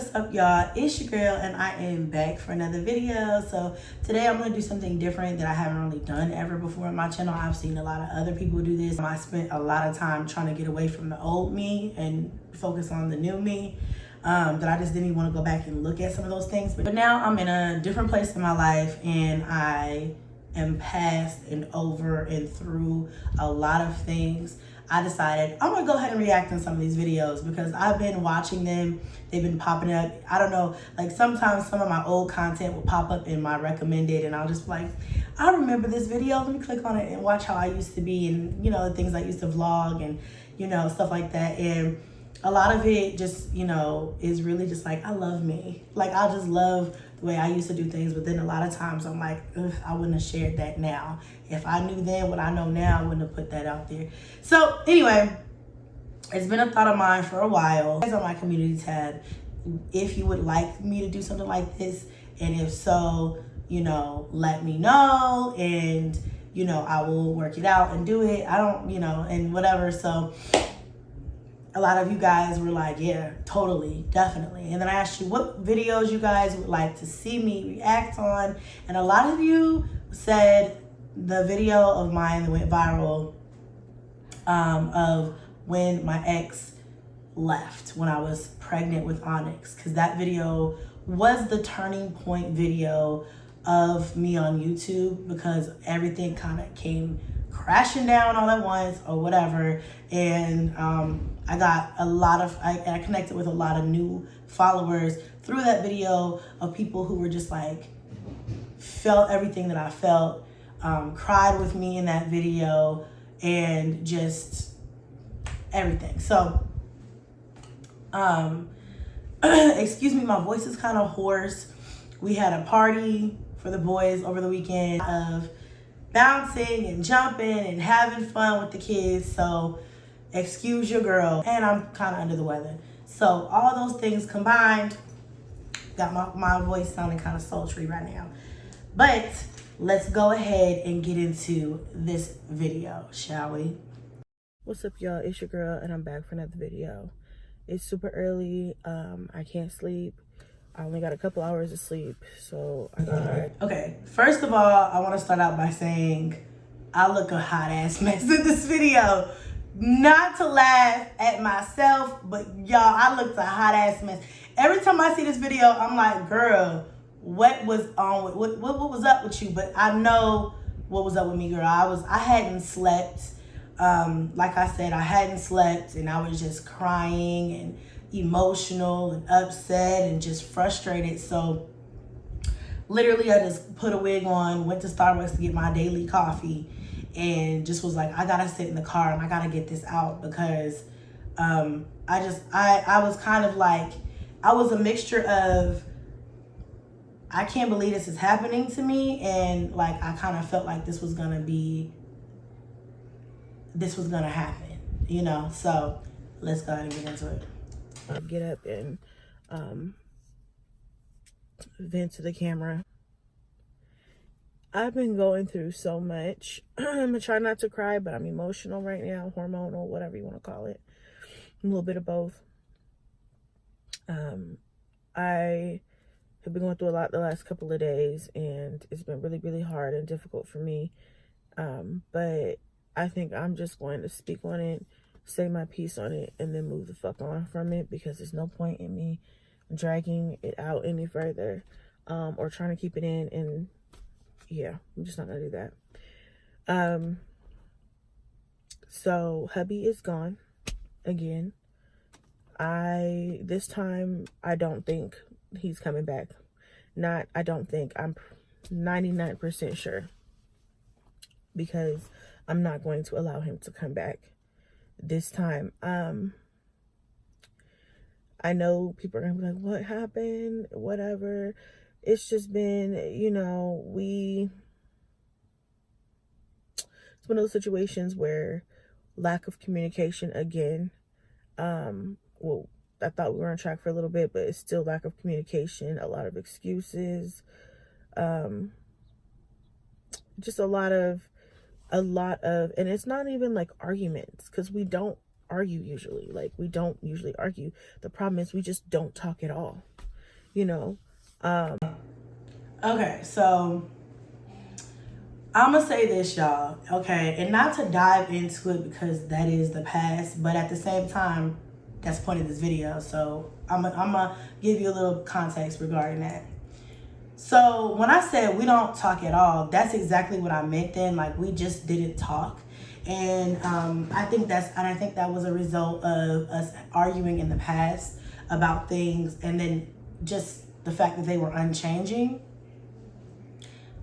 What's up, y'all? It's your girl and I am back for another video. So today I'm going to do something different that I haven't really done ever before on my channel. I've seen a lot of other people do this. I spent a lot of time trying to get away from the old me and focus on the new me. That I just didn't even want to go back and look at some of those things. But now I'm in a different place in my life and I am past and over and through a lot of things. I decided I'm gonna go ahead and react on some of these videos because I've been watching them. They've been popping up. I don't know, like sometimes some of my old content will pop up in my recommended and I'll just be like, I remember this video. Let me click on it and watch how I used to be and, you know, the things I used to vlog and, you know, stuff like that. And a lot of it just, you know, is really just like, I love me. Like, I just love the way I used to do things. But then a lot of times I'm like, ugh, I wouldn't have shared that now. If I knew then what I know now, I wouldn't have put that out there. So anyway, it's been a thought of mine for a while. It's on my community tab. If you would like me to do something like this, and if so, you know, let me know. And, you know, I will work it out and do it. I don't, you know, and whatever. So a lot of you guys were like, yeah, totally, definitely. And then I asked you what videos you guys would like to see me react on. And a lot of you said the video of mine that went viral of when my ex left, when I was pregnant with Onyx. Because that video was the turning point video of me on YouTube because everything kind of came crashing down all at once or whatever. And I got a lot of, I connected with a lot of new followers through that video of people who were just like, felt everything that I felt, cried with me in that video, and just everything. So, excuse me, my voice is kind of hoarse. We had a party for the boys over the weekend of bouncing and jumping and having fun with the kids. So excuse your girl, and I'm kind of under the weather. So all those things combined got my voice sounding kind of sultry right now. But let's go ahead and get into this video, shall we? What's up, y'all? It's your girl and I'm back for another video. It's super early. I can't sleep. I only got a couple hours of sleep, so I got... Okay, first of all, I want to start out by saying I look a hot ass mess in this video. Not to laugh at myself, but y'all, I looked a hot ass mess. Every time I see this video, I'm like, girl, what was on with, what was up with you? But I know what was up with me, girl. I hadn't slept. Like I said, I hadn't slept, and I was just crying and emotional and upset and just frustrated. So literally I just put a wig on, went to Starbucks to get my daily coffee, and just was like, I gotta sit in the car and I gotta get this out because I was kind of like, I was a mixture of, I can't believe this is happening to me, and like I kind of felt like this was gonna happen, you know. So let's go ahead and get into it. Get up and vent to the camera. I've been going through so much. I'm gonna try not to cry, but I'm emotional right now, hormonal, whatever you want to call it. A little bit of both. I have been going through a lot the last couple of days, and it's been really, really hard and difficult for me. But I think I'm just going to speak on it, say my piece on it, and then move the fuck on from it, because there's no point in me dragging it out any further, or trying to keep it in. And yeah, I'm just not gonna do that. So hubby is gone again. This time I don't think he's coming back. I don't think, I'm 99% sure, because I'm not going to allow him to come back this time. I know people are gonna be like, what happened? Whatever. It's just been, you know, it's one of those situations where lack of communication again. Well, I thought we were on track for a little bit, but it's still lack of communication, a lot of excuses, just a lot of, and it's not even like arguments, because we don't argue usually. Like, we don't usually argue. The problem is we just don't talk at all. you know. Okay, so I'm gonna say this, y'all, okay, and not to dive into it because that is the past, but at the same time, that's the point of this video. So I'm gonna give you a little context regarding that. So when I said we don't talk at all, that's exactly what I meant then. Like, we just didn't talk. And I think that was a result of us arguing in the past about things, and then just the fact that they were unchanging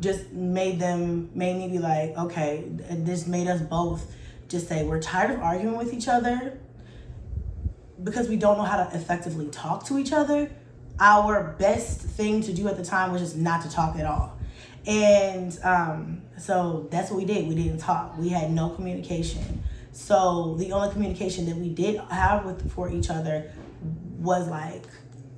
just made me be like, okay, this made us both just say we're tired of arguing with each other because we don't know how to effectively talk to each other. Our best thing to do at the time was just not to talk at all. And so that's what we did. We didn't talk. We had no communication. So the only communication that we did have for each other was like,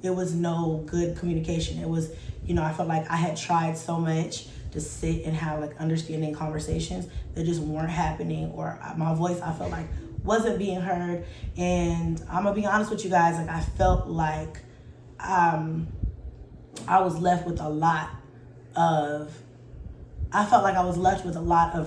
it was no good communication. It was, I felt like I had tried so much to sit and have like understanding conversations that just weren't happening, or my voice, I felt like, wasn't being heard. And I'm gonna be honest with you guys, like, I felt like I was left with a lot of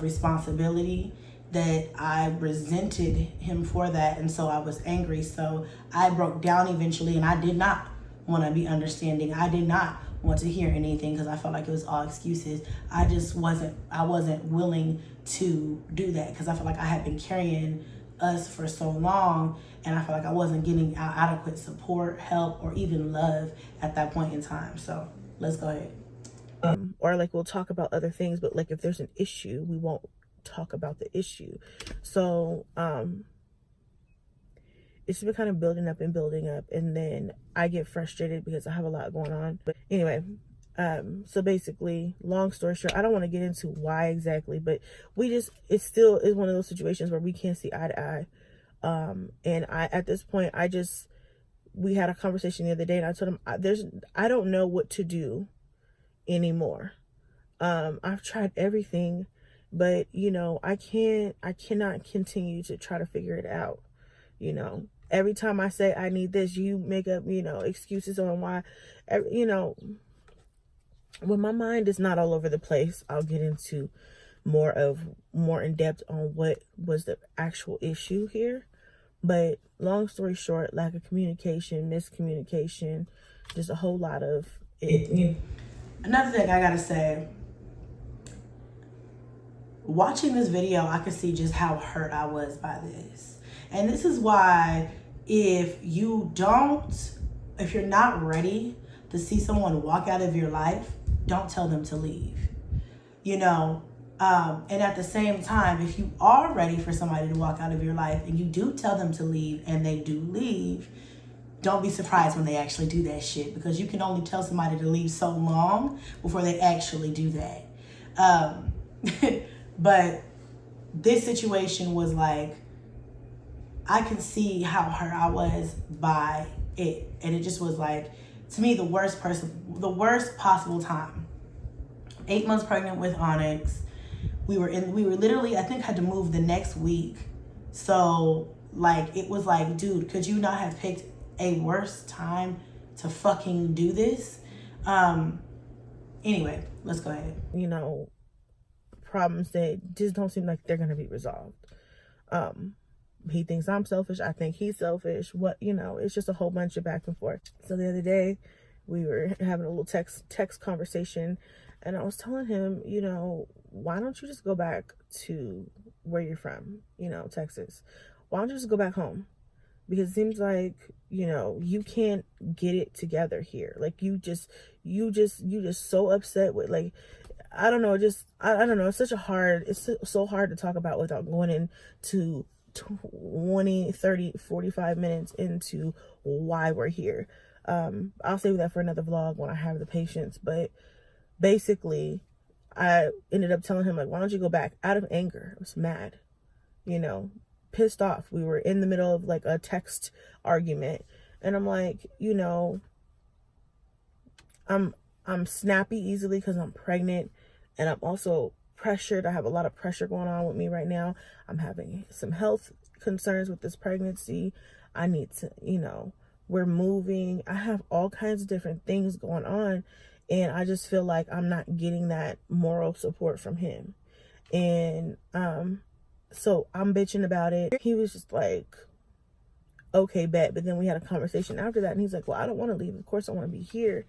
responsibility, that I resented him for that, and so I was angry. So I broke down eventually, and I did not want to be understanding. I did not want to hear anything because I felt like it was all excuses. I wasn't willing to do that because I felt like I had been carrying us for so long, and I felt like I wasn't getting adequate support, help, or even love at that point in time. So let's go ahead. Or like, we'll talk about other things, but like if there's an issue, we won't talk about the issue. So it's been kind of building up, and then I get frustrated because I have a lot going on. But anyway, so basically, long story short, I don't want to get into why exactly, but it still is one of those situations where we can't see eye to eye. And at this point, we had a conversation the other day, and I told him, I don't know what to do anymore. I've tried everything, but I cannot continue to try to figure it out. Every time I say I need this, you make up, excuses on why, when my mind is not all over the place, I'll get into more in depth on what was the actual issue here. But long story short, lack of communication, miscommunication, just a whole lot of it. Another thing I gotta say, watching this video, I could see just how hurt I was by this. And this is why, if you're not ready to see someone walk out of your life, don't tell them to leave. And at the same time, if you are ready for somebody to walk out of your life and you do tell them to leave and they do leave, don't be surprised when they actually do that shit, because you can only tell somebody to leave so long before they actually do that. But this situation was like, I can see how hurt I was by it. And it just was like, to me, the worst possible time. 8 months pregnant with Onyx. We were literally, I think, had to move the next week. So like, it was like, dude, could you not have picked a worse time to fucking do this? Anyway, let's go ahead. Problems that just don't seem like they're gonna be resolved. He thinks I'm selfish, I think he's selfish. It's just a whole bunch of back and forth. So the other day we were having a little text conversation, and I was telling him, why don't you just go back to where you're from, Texas? Why don't you just go back home? Because it seems like, you can't get it together here. Like, you just so upset with, like, I don't know, I don't know. It's so hard to talk about without going into 20, 30, 45 minutes into why we're here. I'll save that for another vlog when I have the patience. But basically, I ended up telling him, like, why don't you go back? Out of anger. I was mad, pissed off. We were in the middle of like a text argument, and I'm like, I'm snappy easily because I'm pregnant, and I'm also pressured. I have a lot of pressure going on with me right now. I'm having some health concerns with this pregnancy. I need to, we're moving. I have all kinds of different things going on, and I just feel like I'm not getting that moral support from him. And so I'm bitching about it. He was just like, okay, bet. But then we had a conversation after that, and he's like, well, I don't want to leave. Of course I want to be here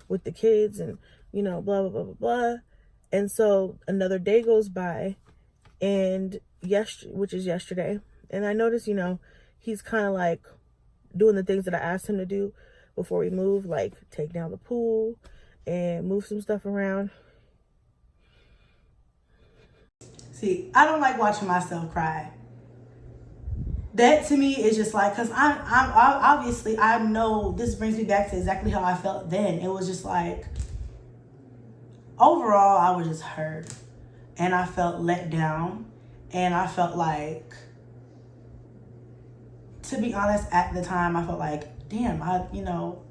with the kids, and you know, blah blah blah blah blah. And so another day goes by, and which is yesterday, and I noticed, you know, he's kind of like doing the things that I asked him to do before we move, like take down the pool and move some stuff around. See, I don't like watching myself cry. That to me is just like, cause I'm obviously, I know this brings me back to exactly how I felt then. It was just like, overall, I was just hurt, and I felt let down, and I felt like, to be honest, at the time, I felt like, damn, you know,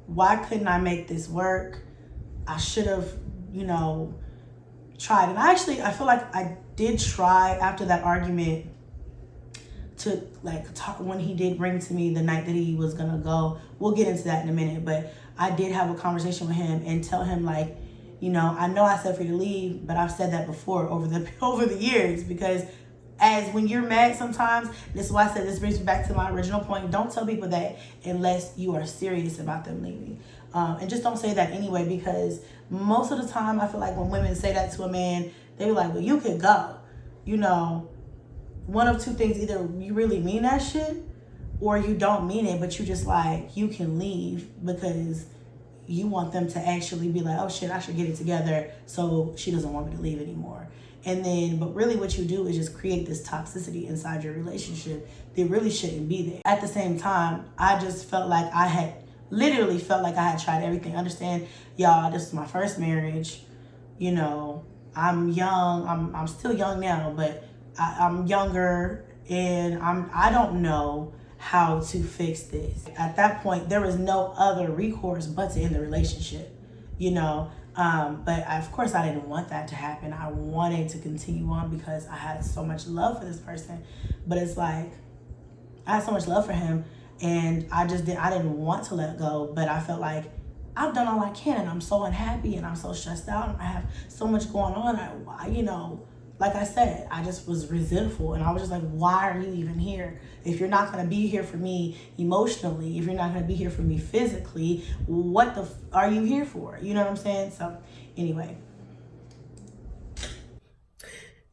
why couldn't I make this work? I should have, you know, tried. And I feel like I did try after that argument to like talk, when he did bring to me the night that he was gonna go. We'll get into that in a minute, but I did have a conversation with him and tell him, like, you know I said for you to leave, but I've said that before over the years, because as when you're mad sometimes, this is why I said this brings me back to my original point. Don't tell people that unless you are serious about them leaving. And just don't say that anyway, because most of the time I feel like when women say that to a man, they be like, well, you could go. You know, one of two things: either you really mean that shit, or you don't mean it, but you just like, you can leave because you want them to actually be like, oh shit, I should get it together, so she doesn't want me to leave anymore. And then, but really what you do is just create this toxicity inside your relationship that really shouldn't be there. At the same time, I just felt like I had tried everything. Understand, y'all, this is my first marriage. You know, I'm young. I'm still young now, but I'm younger, and I don't know how to fix this. At that point, there was no other recourse but to end the relationship, you know. But of course I didn't want that to happen. I wanted to continue on because I had so much love for this person. But it's like, I had so much love for him, and I didn't want to let go, but I felt like I've done all I can, and I'm so unhappy, and I'm so stressed out, and I have so much going on. You know, like I said, I just was resentful, and I was just like, why are you even here? If you're not going to be here for me emotionally, if you're not going to be here for me physically, what are you here for? You know what I'm saying? So anyway.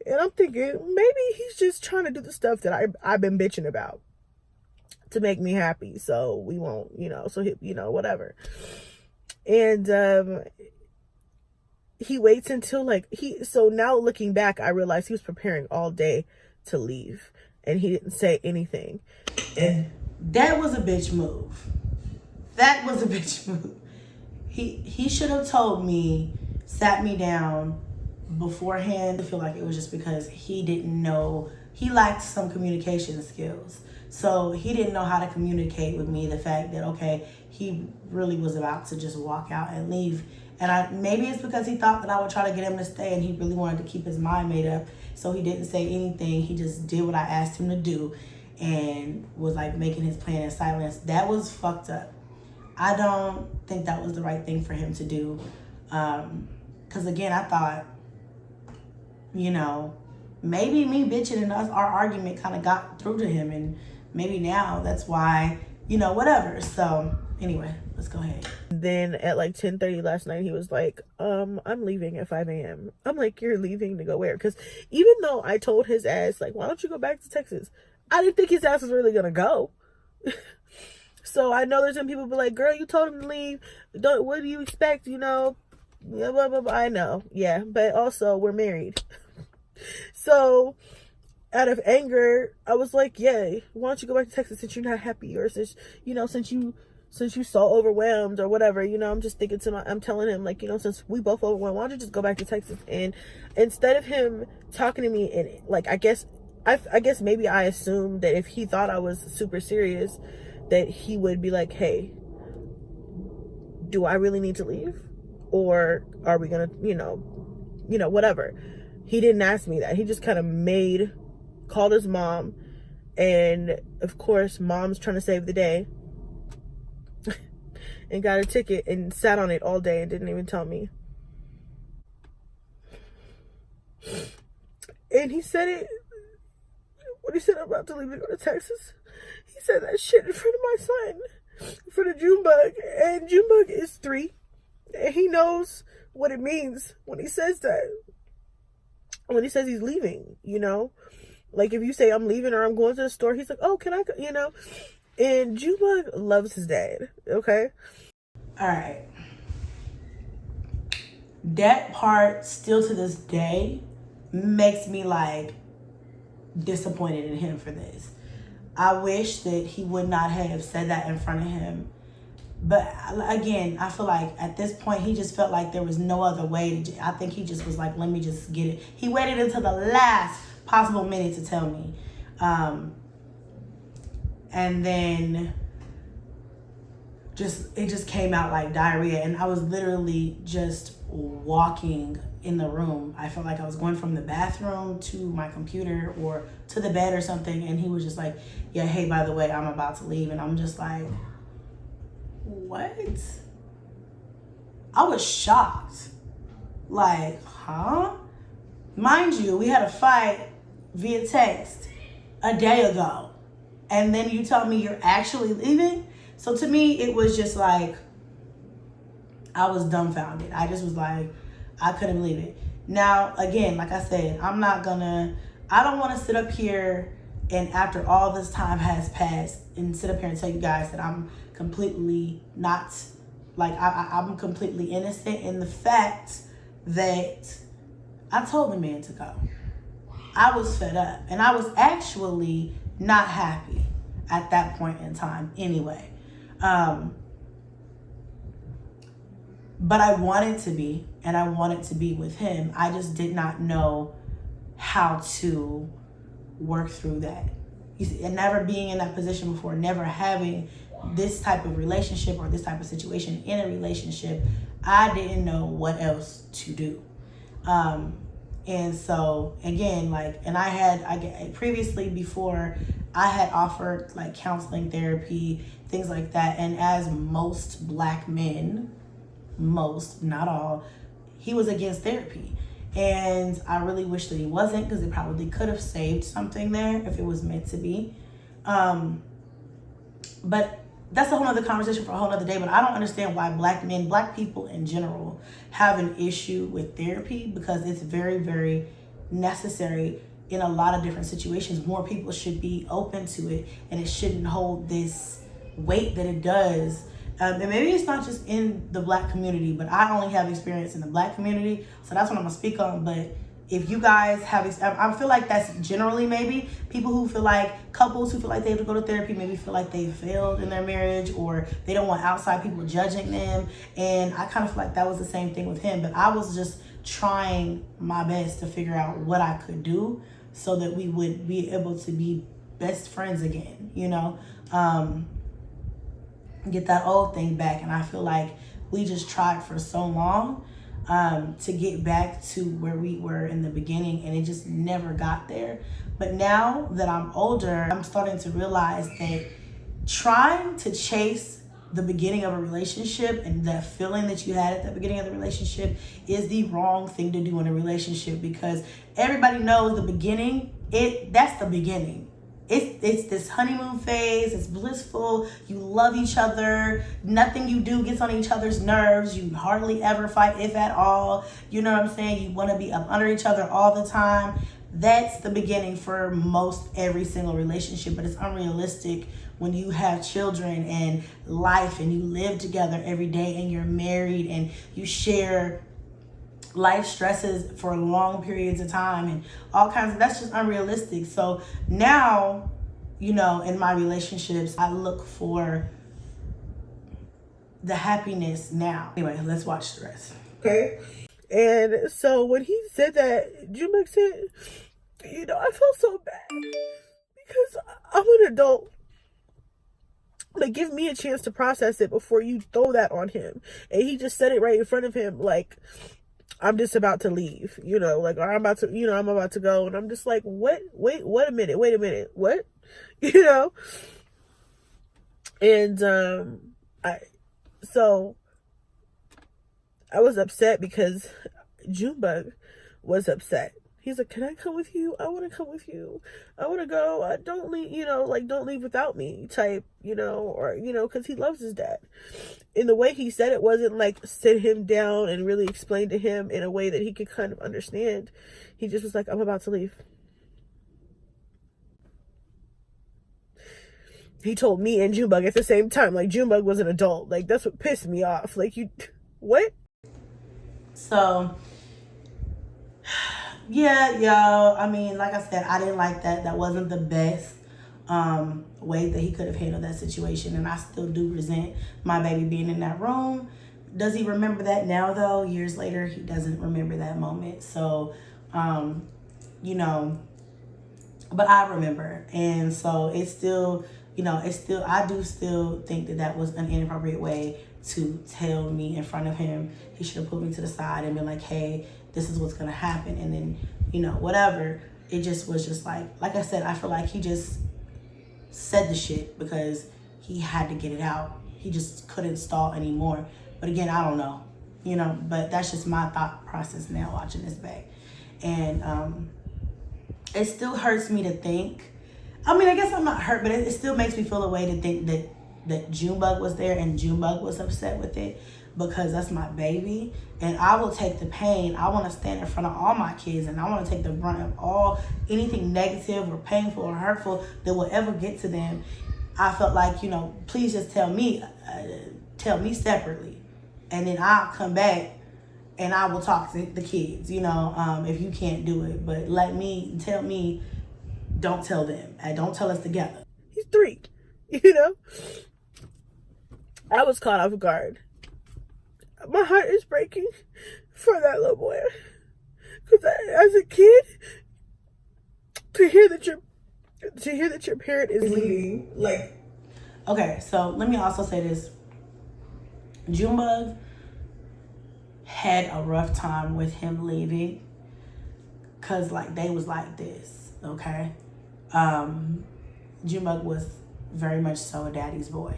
And I'm thinking, maybe he's just trying to do the stuff that I've been bitching about to make me happy. So we won't, you know, so, you know, whatever. And, he waits until so now looking back, I realized he was preparing all day to leave, and he didn't say anything. And that was a bitch move. That was a bitch move. He should have told me, sat me down beforehand. I feel like it was just because he didn't know, he lacked some communication skills. So he didn't know how to communicate with me the fact that, okay, he really was about to just walk out and leave. And maybe it's because he thought that I would try to get him to stay, and he really wanted to keep his mind made up. So he didn't say anything. He just did what I asked him to do and was like making his plan in silence. That was fucked up. I don't think that was the right thing for him to do. Because again, I thought, you know, maybe me bitching and our argument kind of got through to him, and maybe now that's why, you know, whatever. So anyway, let's go ahead. Then at like 10:30 last night, he was like, I'm leaving at 5 a.m. I'm like, you're leaving to go where? Because even though I told his ass, like, why don't you go back to Texas? I didn't think his ass was really gonna go. So I know there's some people be like, girl, you told him to leave. What do you expect? You know, blah, blah, blah, blah. I know. Yeah. But also we're married. So out of anger, I was like, yeah, why don't you go back to Texas since you're not happy, or since you so overwhelmed or whatever, you know. I'm just thinking I'm telling him, like, you know, since we both overwhelmed, why don't you just go back to Texas? And instead of him talking to me, and like, I guess maybe I assumed that if he thought I was super serious, that he would be like, hey, do I really need to leave? Or are we gonna, you know, whatever. He didn't ask me that. He just kind of called his mom, and of course mom's trying to save the day. and got a ticket and sat on it all day and didn't even tell me. And he said it when he said I'm about to leave to go to Texas. He said that shit in front of my son, in front of Junebug, and Junebug is 3, and he knows what it means when he says that. When he says he's leaving, you know, like if you say I'm leaving or I'm going to the store, he's like, oh, can I go? You know, and Junebug loves his dad. Okay. All right. That part still to this day makes me like disappointed in him for this. I wish that he would not have said that in front of him. But again, I feel like at this point, he just felt like there was no other way. I think he just was like, let me just get it. He waited until the last possible minute to tell me. And then it just came out like diarrhea. And I was literally just walking in the room. I felt like I was going from the bathroom to my computer or to the bed or something. And he was just like, yeah, hey, by the way, I'm about to leave. And I'm just like, what? I was shocked. Like, huh? Mind you, we had a fight via text a day ago. And then you tell me you're actually leaving? So to me, it was just like, I was dumbfounded. I just was like, I couldn't believe it. Now, again, like I said, I don't want to sit up here and after all this time has passed and sit up here and tell you guys that I'm completely not, like, I'm completely innocent in the fact that I told the man to go. I was fed up and I was actually not happy at that point in time anyway. But I wanted to be, and I wanted to be with him. I just did not know how to work through that. You see, and never being in that position before, never having this type of relationship or this type of situation in a relationship, I didn't know what else to do. And so again, like, and I previously before I had offered like counseling, therapy, things like that. And as most Black men, most, not all, he was against therapy. And I really wish that he wasn't, because it probably could have saved something there if it was meant to be. But that's a whole other conversation for a whole other day. But I don't understand why Black men, Black people in general, have an issue with therapy, because it's very, very necessary in a lot of different situations. More people should be open to it, and it shouldn't hold this weight that it does. And maybe it's not just in the Black community, but I only have experience in the Black community, so that's what I'm gonna speak on. But if you guys have, I feel like that's generally maybe people who feel like, couples who feel like they have to go to therapy, maybe feel like they failed in their marriage, or they don't want outside people judging them. And I kind of feel like that was the same thing with him, but I was just trying my best to figure out what I could do so that we would be able to be best friends again, you know? Get that old thing back. And I feel like we just tried for so long to get back to where we were in the beginning, and it just never got there. But now that I'm older, I'm starting to realize that trying to chase the beginning of a relationship and that feeling that you had at the beginning of the relationship is the wrong thing to do in a relationship, because everybody knows the beginning, that's the beginning. It's this honeymoon phase. It's blissful. You love each other. Nothing you do gets on each other's nerves. You hardly ever fight, if at all. You know what I'm saying? You want to be up under each other all the time. That's the beginning for most every single relationship, but it's unrealistic when you have children and life and you live together every day and you're married and you share life stresses for long periods of time and all kinds of, that's just unrealistic. So now, you know, in my relationships, I look for the happiness now. Anyway, let's watch the rest. Okay. And so when he said that, Junebug said, you know, I felt so bad because I'm an adult. Like, give me a chance to process it before you throw that on him. And he just said it right in front of him, like, I'm just about to leave, you know, like, or I'm about to go. And I'm just like, what? Wait a minute. What? You know? And, So I was upset because Junebug was upset. He's like, can I come with you? I want to come with you. I want to go. Don't leave, don't leave without me type, or, because he loves his dad. In the way he said it wasn't like sit him down and really explain to him in a way that he could kind of understand. He just was like, I'm about to leave. He told me and Junebug at the same time. Like, Junebug was an adult. Like, that's what pissed me off. Like, what? So, yeah, y'all. I mean, like I said, I didn't like that. That wasn't the best way that he could have handled that situation. And I still do resent my baby being in that room. Does he remember that now, though? Years later, he doesn't remember that moment. So, but I remember. And so it's still, I do still think that that was an inappropriate way to tell me in front of him. He should have put me to the side and been like, hey, this is what's going to happen. And then, whatever. It just was just like I said, I feel like he just said the shit because he had to get it out. He just couldn't stall anymore. But again, I don't know, but that's just my thought process now watching this back. And it still hurts me to think. I mean, I guess I'm not hurt, but it still makes me feel a way to think that Junebug was there and Junebug was upset with it because that's my baby. And I will take the pain. I want to stand in front of all my kids and I want to take the brunt of anything negative or painful or hurtful that will ever get to them. I felt like, please just tell me separately. And then I'll come back and I will talk to the kids, if you can't do it. But tell me, don't tell them. And don't tell us together. He's 3, I was caught off guard. My heart is breaking for that little boy. Because as a kid, to hear that your parent is leaving, like... Okay, so let me also say this. Junebug had a rough time with him leaving because they was like this, okay? Junebug was very much so a daddy's boy.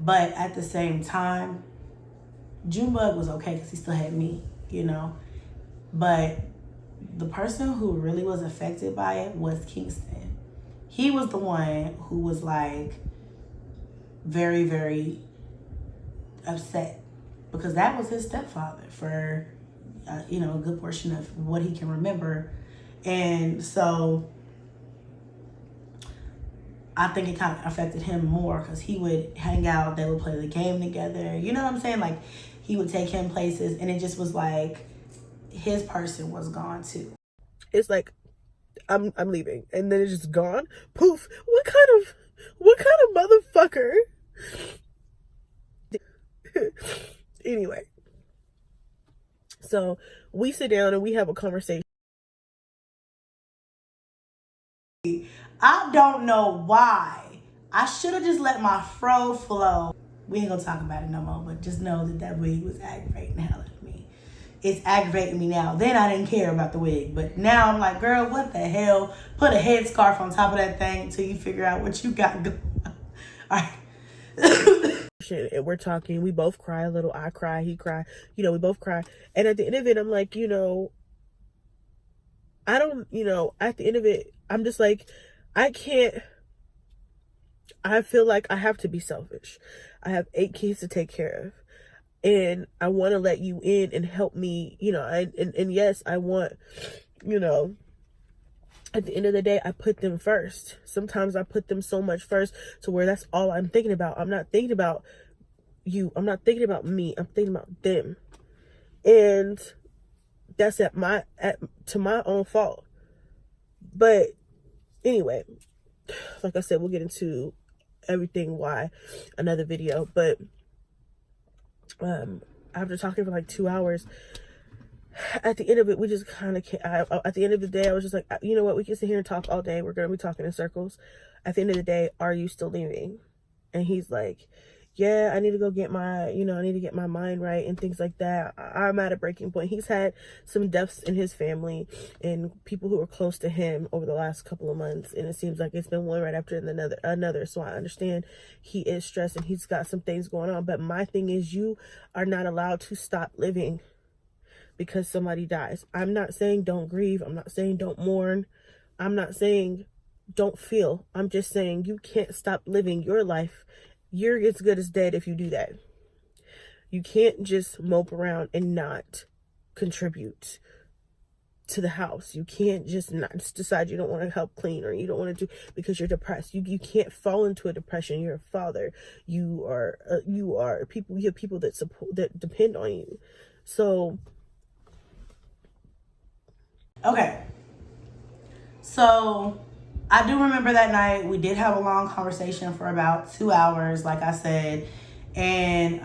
But at the same time, Junebug was okay because he still had me, But the person who really was affected by it was Kingston. He was the one who was very, very upset because that was his stepfather for, a good portion of what he can remember. And so I think it kind of affected him more because he would hang out, they would play the game together. You know what I'm saying? He would take him places and it just was his person was gone too. It's like, I'm leaving. And then it's just gone. Poof. What kind of motherfucker? Anyway. So we sit down and we have a conversation. I don't know why. I should have just let my fro flow. We ain't gonna talk about it no more, but just know that wig was aggravating the hell out of me. It's aggravating me now. Then I didn't care about the wig, but now I'm like, girl, what the hell? Put a headscarf on top of that thing until you figure out what you got going on. All right. And we're talking, we both cry a little. I cry, he cry, we both cry. And at the end of it, I'm like, I don't, at the end of it, I'm just like, I feel like I have to be selfish. I have 8 kids to take care of. And I want to let you in and help me, and yes, I want, at the end of the day, I put them first. Sometimes I put them so much first to where that's all I'm thinking about. I'm not thinking about you. I'm not thinking about me. I'm thinking about them. And that's to my own fault. But anyway, like I said, we'll get into everything why another video. But after talking for 2 hours, at the end of it, we just kind of at the end of the day, I was just like, you know what, we can sit here and talk all day. We're gonna be talking in circles. At the end of the day, are you still leaving? And he's like, yeah, I need to go get my, you know, I need to get my mind right and things like that. I'm at a breaking point. He's had some deaths in his family and people who are close to him over the last couple of months, and it seems like it's been one right after another. So I understand he is stressed and he's got some things going on, but my thing is, you are not allowed to stop living because somebody dies. I'm not saying don't grieve. I'm not saying don't mourn. I'm not saying don't feel. I'm just saying you can't stop living your life. You're as good as dead if you do that. You can't just mope around and not contribute to the house. You can't just decide you don't want to help clean, or you don't want to do because you're depressed. You can't fall into a depression. You're a father. You are people. You have people that support, that depend on you. So okay. So I do remember that night we did have a long conversation for about 2 hours, like I said, and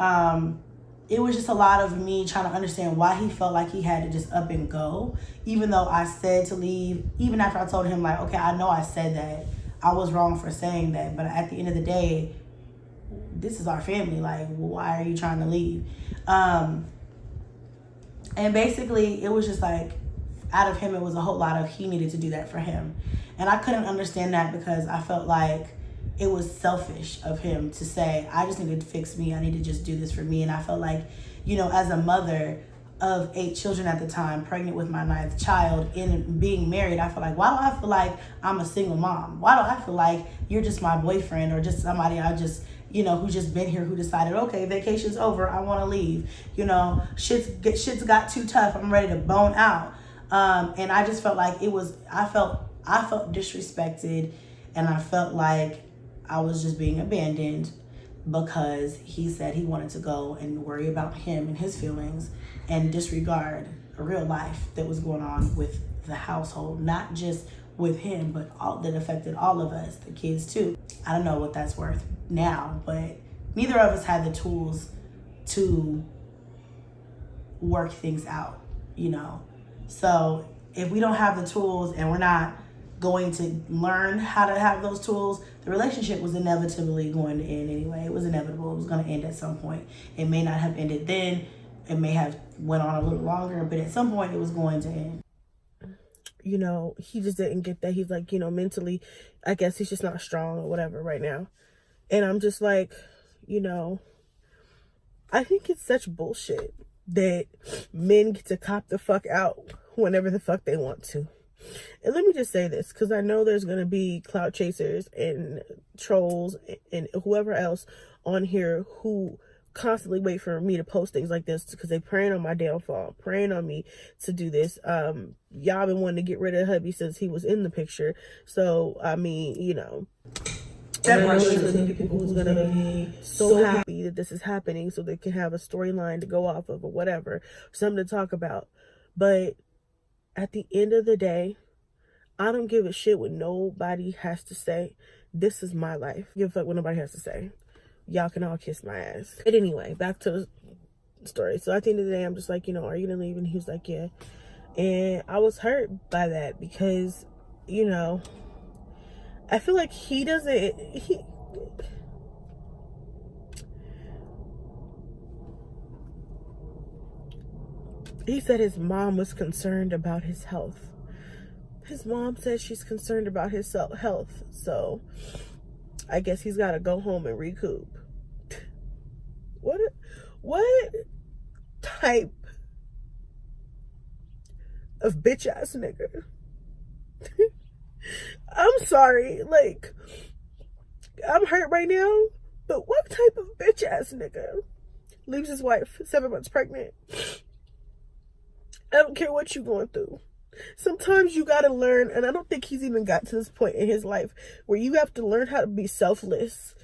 it was just a lot of me trying to understand why he felt like he had to just up and go, even though I said to leave. Even after I told him, like, okay, I know I said that, I was wrong for saying that, but at the end of the day, this is our family. Like, why are you trying to leave? And basically it was just like, out of him, it was a whole lot of he needed to do that for him. And I couldn't understand that because I felt like it was selfish of him to say, I just need to fix me. I need to just do this for me. And I felt like, you know, as a mother of 8 children at the time, pregnant with my 9th child, and being married, I feel like, why do I feel like I'm a single mom? Why do I feel like you're just my boyfriend or just somebody I just, you know, who's just been here, who decided, okay, vacation's over, I want to leave. You know, shit's got too tough. I'm ready to bone out. And I just felt like I felt disrespected, and I felt like I was just being abandoned because he said he wanted to go and worry about him and his feelings and disregard a real life that was going on with the household, not just with him, but all that affected all of us, the kids too. I don't know what that's worth now, but neither of us had the tools to work things out, you know. So if we don't have the tools and we're not going to learn how to have those tools, the relationship was inevitably going to end anyway. It was inevitable. It was going to end at some point. It may not have ended then. It may have went on a little longer, but at some point it was going to end. You know, he just didn't get that. He's like, you know, mentally, I guess he's just not strong or whatever right now. And I'm just like, you know, I think it's such bullshit that men get to cop the fuck out whenever the fuck they want to. And let me just say this, because I know there's going to be clout chasers and trolls and whoever else on here who constantly wait for me to post things like this because they praying on my downfall, praying on me to do this. Y'all been wanting to get rid of hubby since he was in the picture. So, I mean, you know, there's going to be people who's going to be so happy that this is happening so they can have a storyline to go off of or whatever, something to talk about. But at the end of the day, I don't give a shit what nobody has to say. This is my life. Give a fuck what nobody has to say. Y'all can all kiss my ass. But anyway, back to the story. So at the end of the day, I'm just like, you know, are you gonna leave? And he was like, yeah. And I was hurt by that because, you know, I feel like he said his mom was concerned about his health. His mom says she's concerned about his health. So I guess he's got to go home and recoup. What type of bitch ass nigga? I'm sorry, like, I'm hurt right now, but what type of bitch ass nigga leaves his wife 7 months pregnant? I don't care what you're going through. Sometimes you gotta learn, and I don't think he's even got to this point in his life where you have to learn how to be selfless.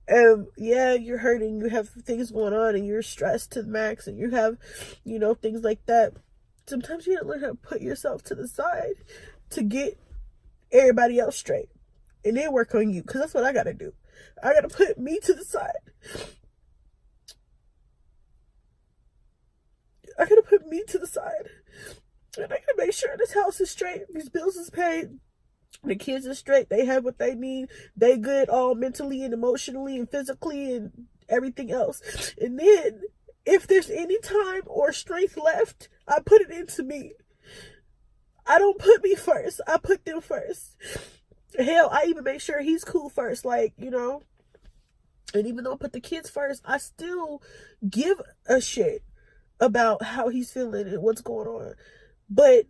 Yeah, you're hurting, you have things going on, and you're stressed to the max, and you have, you know, things like that. Sometimes you gotta learn how to put yourself to the side to get everybody else straight, and then work on you, because that's what I gotta do. I gotta put me to the side. I gotta put me to the side. And I gotta make sure this house is straight, these bills is paid, the kids are straight, they have what they need, they good all mentally and emotionally and physically and everything else. And then if there's any time or strength left, I put it into me. I don't put me first. I put them first. Hell, I even make sure he's cool first. Like, you know. And even though I put the kids first, I still give a shit about how he's feeling and what's going on. But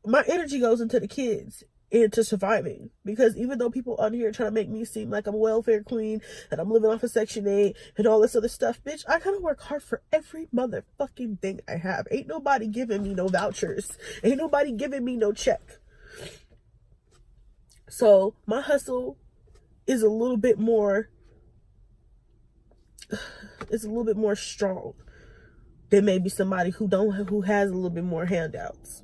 my energy goes into the kids and to surviving, because even though people on here trying to make me seem like I'm a welfare queen and I'm living off of Section 8 and all this other stuff, bitch, I gotta work hard for every motherfucking thing I have. Ain't nobody giving me no vouchers. Ain't nobody giving me no check. So my hustle is a little bit more strong than maybe somebody who has a little bit more handouts.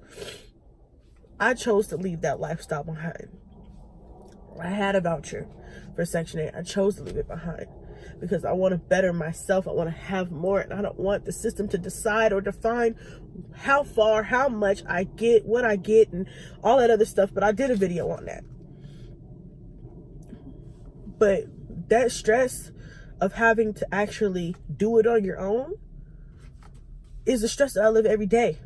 I chose to leave that lifestyle behind. I had a voucher for Section 8. I chose to leave it behind because I want to better myself. I want to have more, and I don't want the system to decide or define how far, how much I get, what I get, and all that other stuff. But I did a video on that. But that stress of having to actually do it on your own is the stress that I live every day.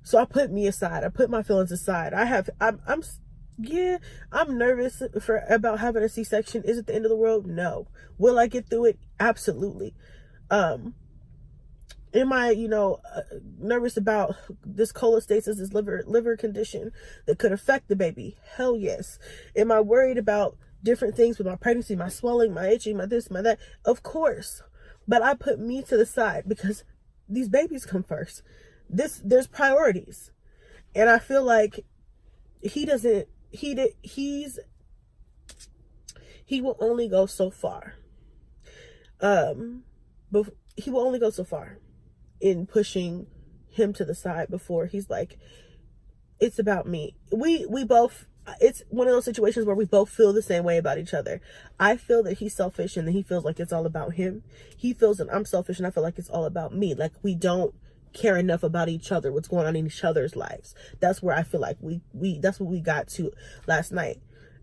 So I put me aside. I put my feelings aside. I'm nervous about having a C-section. Is it the end of the world? No. Will I get through it? Absolutely. Am I, nervous about this cholestasis, this liver condition that could affect the baby? Hell yes. Am I worried about different things with my pregnancy, my swelling, my itching, my this, my that? Of course. But I put me to the side because these babies come first. There's priorities. And I feel like he will only go so far. But he will only go so far in pushing him to the side before he's like, it's about me. We both, it's one of those situations where we both feel the same way about each other. I feel that he's selfish and that he feels like it's all about him. He feels that I'm selfish and I feel like it's all about me. Like we don't care enough about each other, what's going on in each other's lives. That's where I feel like we that's what we got to last night.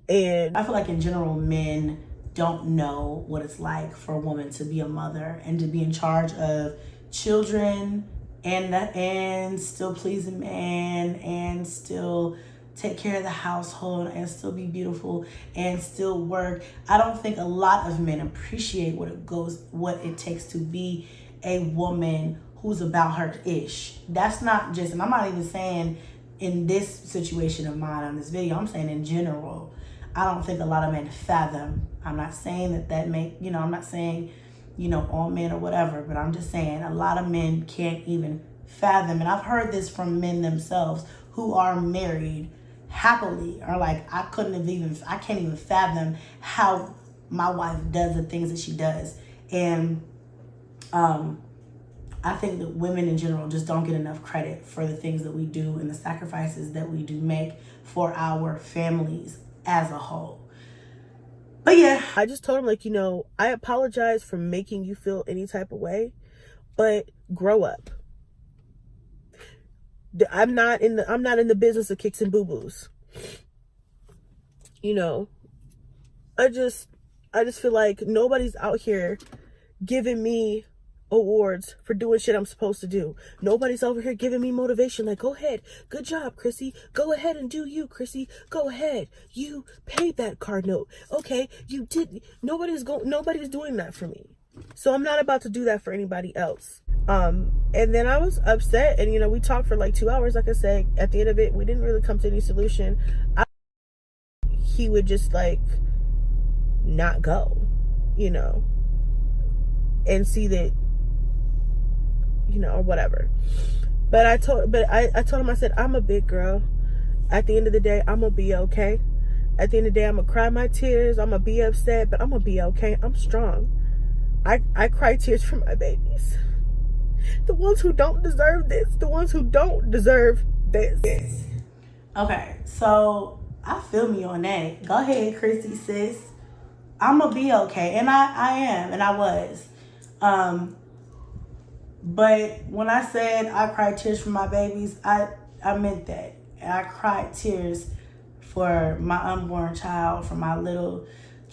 And I feel like in general, men don't know what it's like for a woman to be a mother and to be in charge of children and still please a man and still take care of the household and still be beautiful and still work. I don't think a lot of men appreciate what it takes to be a woman who's about her ish. That's not just, and I'm not even saying in this situation of mine on this video, I'm saying in general, I don't think a lot of men fathom. I'm not saying I'm not saying, all men or whatever, but I'm just saying a lot of men can't even fathom. And I've heard this from men themselves who are married happily, are like, I can't even fathom how my wife does the things that she does. And, I think that women in general just don't get enough credit for the things that we do and the sacrifices that we do make for our families as a whole. But yeah, I just told him, I apologize for making you feel any type of way, but grow up. I'm not in the business of kicks and boo-boos. I just feel like nobody's out here giving me awards for doing shit I'm supposed to do. Nobody's over here giving me motivation like, go ahead, good job, Chrissy, go ahead and do you, Chrissy, go ahead, you paid that car note, okay, you did. Nobody's doing that for me, so I'm not about to do that for anybody else. And then I was upset, and we talked for like 2 hours. Like I said, at the end of it, we didn't really come to any solution. He would just like not go, and see that, or whatever. But I told him, I said, I'm a big girl. At the end of the day, I'm gonna be okay. At the end of the day, I'm gonna cry my tears. I'm gonna be upset, but I'm gonna be okay. I'm strong. I cry tears for my babies. The ones who don't deserve this. The ones who don't deserve this. Okay, so I feel me on that. Go ahead, Chrissy, sis. I'm gonna be okay. And I am, and I was. But when I said I cried tears for my babies, I meant that. And I cried tears for my unborn child, for my little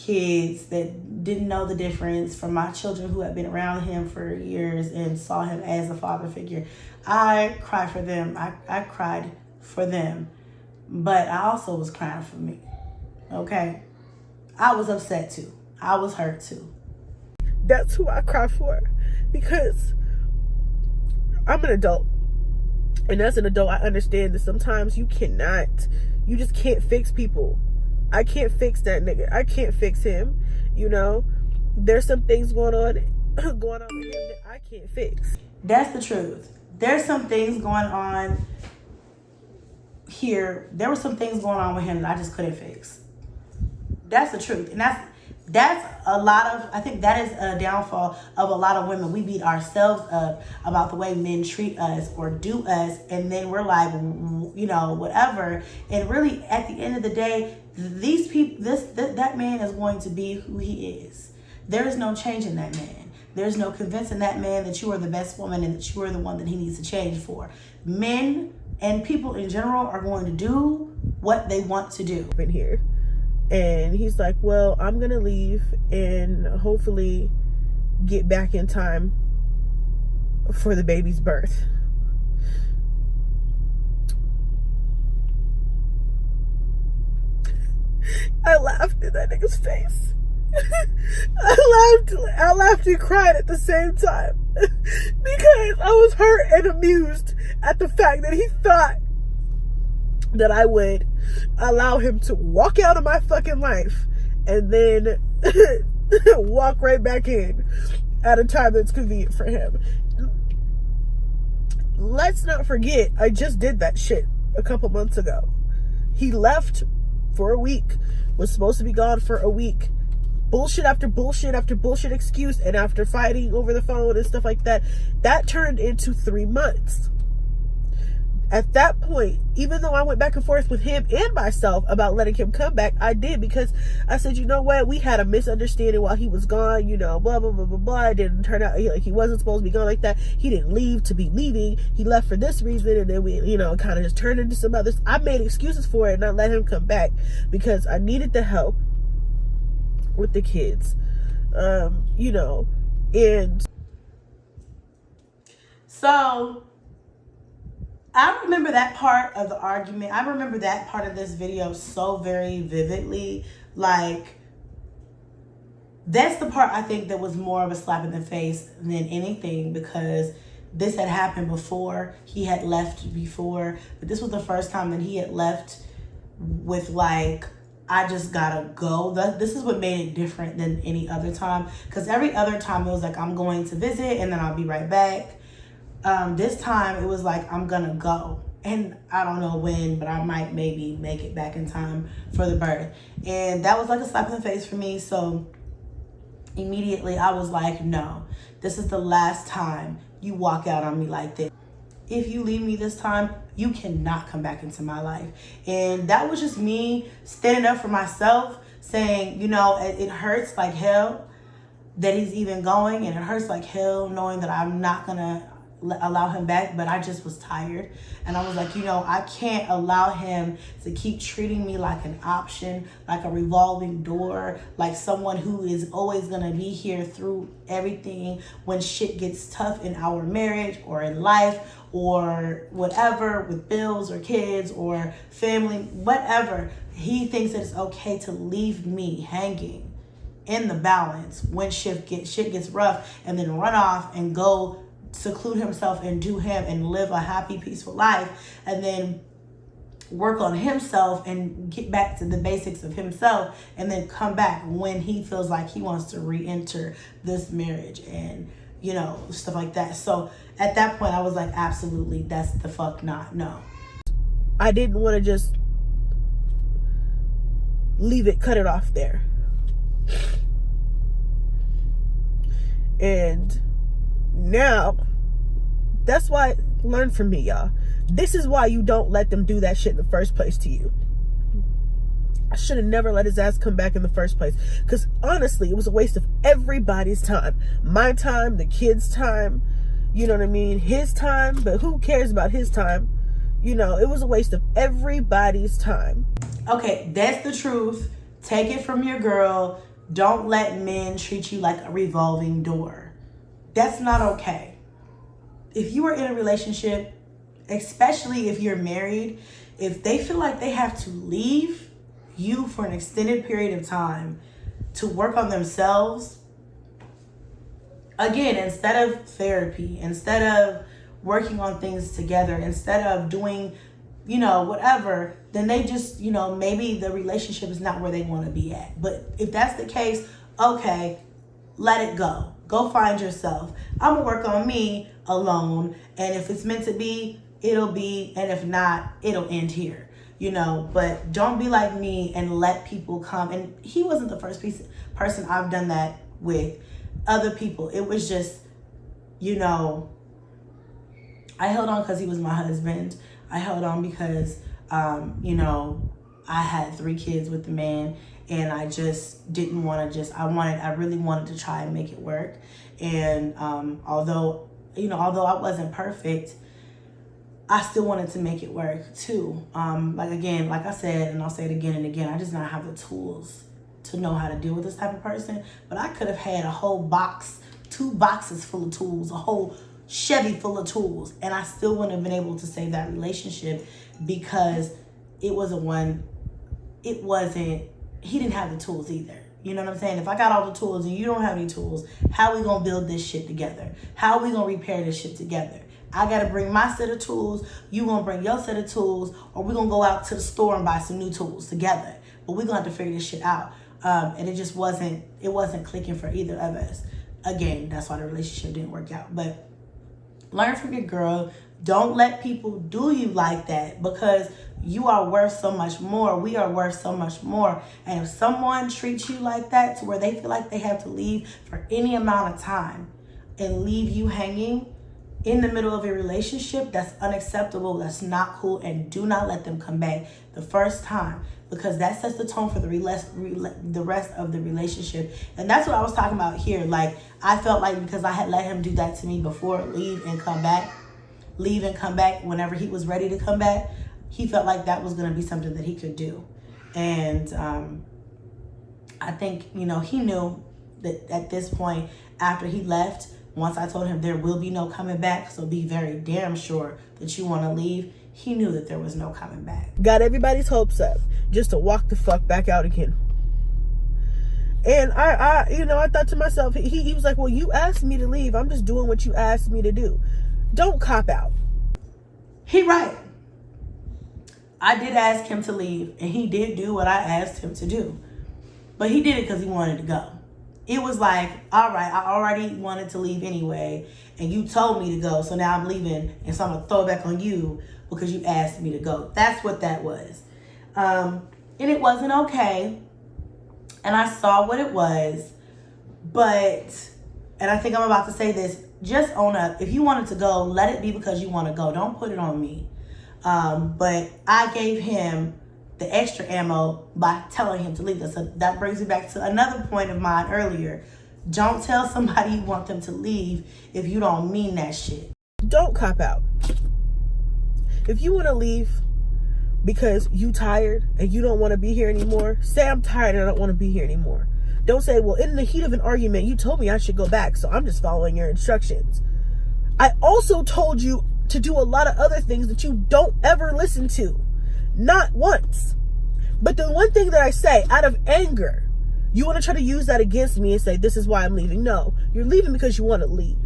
kids that didn't know the difference, from my children who had been around him for years and saw him as a father figure. I cried for them. I cried for them. But I also was crying for me. Okay? I was upset too. I was hurt too. That's who I cry for, because I'm an adult. And as an adult, I understand that sometimes you just can't fix people. I can't fix that nigga. I can't fix him. You know, there's some things going on with him that I can't fix. That's the truth. There's some things going on here. There were some things going on with him that I just couldn't fix. That's the truth. And that's a lot of, I think that is a downfall of a lot of women. We beat ourselves up about the way men treat us or do us, and then we're like, you know, whatever. And really, at the end of the day, these people, that man is going to be who he is. There is no changing that man. There's no convincing that man that you are the best woman and that you are the one that he needs to change for. Men and people in general are going to do what they want to do. In here. And he's like, well, I'm going to leave and hopefully get back in time for the baby's birth. I laughed in that nigga's face. I laughed and cried at the same time because I was hurt and amused at the fact that he thought that I would allow him to walk out of my fucking life and then walk right back in at a time that's convenient for him. Let's not forget, I just did that shit a couple months ago. He left for a week, was supposed to be gone for a week. Bullshit after bullshit after bullshit excuse, and after fighting over the phone and stuff like that, that turned into 3 months. At that point, even though I went back and forth with him and myself about letting him come back, I did, because I said, you know what, we had a misunderstanding while he was gone, you know, blah, blah, blah, blah, blah. It didn't turn out, like, he wasn't supposed to be gone like that. He didn't leave to be leaving. He left for this reason, and then we, you know, kind of just turned into some others. I made excuses for it and I let him come back because I needed the help with the kids, you know, and so I remember that part of the argument. I remember that part of this video so very vividly. Like, that's the part I think that was more of a slap in the face than anything, because this had happened before. He had left before, but this was the first time that he had left with, like, I just gotta go. This is what made it different than any other time, because every other time it was like, I'm going to visit and then I'll be right back. This time it was like, I'm gonna go, and I don't know when, but I might maybe make it back in time for the birth. And that was like a slap in the face for me. So immediately I was like, no, this is the last time you walk out on me like this. If you leave me this time, you cannot come back into my life. And that was just me standing up for myself, saying, you know, it hurts like hell that he's even going, and it hurts like hell knowing that I'm not gonna allow him back, but I just was tired. And I was like, you know, I can't allow him to keep treating me like an option, like a revolving door, like someone who is always gonna be here through everything when shit gets tough in our marriage or in life or whatever, with bills or kids or family, whatever. He thinks that it's okay to leave me hanging in the balance when shit gets rough, and then run off and go seclude himself and do him and live a happy, peaceful life, and then work on himself and get back to the basics of himself, and then come back when he feels like he wants to re-enter this marriage and, you know, stuff like that. So at that point I was like, absolutely, that's the fuck not, no. I didn't want to just leave it, cut it off there. And now, that's why, learn from me, y'all. This is why you don't let them do that shit in the first place to you. I should have never let his ass come back in the first place, because honestly, it was a waste of everybody's time. My time, the kid's time, you know what I mean? His time, but who cares about his time? You know, it was a waste of everybody's time. Okay, that's the truth. Take it from your girl. Don't let men treat you like a revolving door. That's not okay. If you are in a relationship, especially if you're married, if they feel like they have to leave you for an extended period of time to work on themselves, again, instead of therapy, instead of working on things together, instead of doing, whatever, then they just, maybe the relationship is not where they want to be at. But if that's the case, okay, let it go. Go find yourself. I'm going to work on me alone. And if it's meant to be, it'll be. And if not, it'll end here. But don't be like me and let people come. And he wasn't the first person I've done that with. Other people, it was just, I held on because he was my husband. I held on because, I had 3 kids with the man, and I just didn't want to I really wanted to try and make it work. And although I wasn't perfect, I still wanted to make it work too. Like I said, and I'll say it again and again, I just don't have the tools to know how to deal with this type of person. But I could have had a whole box, 2 boxes full of tools, a whole Chevy full of tools, and I still wouldn't have been able to save that relationship, because he didn't have the tools either. You know what I'm saying? If I got all the tools and you don't have any tools, how are we gonna build this shit together? How are we gonna repair this shit together? I gotta bring my set of tools, you gonna bring your set of tools, or we're gonna go out to the store and buy some new tools together. But we're gonna have to figure this shit out. And it wasn't clicking for either of us. Again, that's why the relationship didn't work out. But learn from your girl. Don't let people do you like that, because you are worth so much more. We are worth so much more. And if someone treats you like that, to where they feel like they have to leave for any amount of time and leave you hanging in the middle of a relationship, that's unacceptable. That's not cool. And do not let them come back the first time, because that sets the tone for the rest of the relationship. And that's what I was talking about here. Like, I felt like because I had let him do that to me before, leave and come back whenever he was ready to come back, he felt like that was going to be something that he could do. And I think, he knew that at this point, after he left, once I told him there will be no coming back, so be very damn sure that you want to leave, he knew that there was no coming back. Got everybody's hopes up just to walk the fuck back out again. And I thought to myself, he was like, well, you asked me to leave. I'm just doing what you asked me to do. Don't cop out. He right. I did ask him to leave, and he did do what I asked him to do. But he did it because he wanted to go. It was like, all right, I already wanted to leave anyway, and you told me to go, so now I'm leaving, and so I'm going to throw it back on you because you asked me to go. That's what that was. And it wasn't okay. And I saw what it was. But, and I think I'm about to say this, just own up. If you wanted to go, let it be because you want to go. Don't put it on me. But I gave him the extra ammo by telling him to leave us. So that brings me back to another point of mine earlier. Don't tell somebody you want them to leave if you don't mean that shit. Don't cop out. If you want to leave because you tired and you don't want to be here anymore, say I'm tired and I don't want to be here anymore. Don't say, well, in the heat of an argument, you told me I should go back, so I'm just following your instructions. I also told you to do a lot of other things that you don't ever listen to. Not once. But the one thing that I say, out of anger, you want to try to use that against me and say, this is why I'm leaving. No, you're leaving because you want to leave.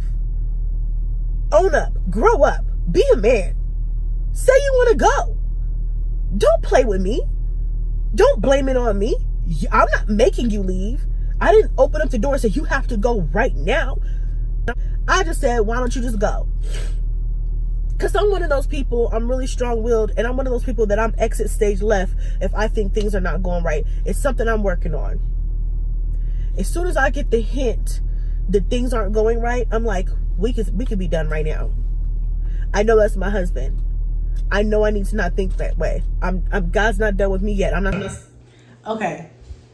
Own up. Grow up. Be a man. Say you want to go. Don't play with me. Don't blame it on me. I'm not making you leave. I didn't open up the door and say, you have to go right now. I just said, why don't you just go? Because I'm one of those people, I'm really strong-willed, and I'm one of those people that I'm exit stage left if I think things are not going right. It's something I'm working on. As soon as I get the hint that things aren't going right, I'm like, we could be done right now. I know that's my husband. I know I need to not think that way. God's not done with me yet. I'm not. Okay,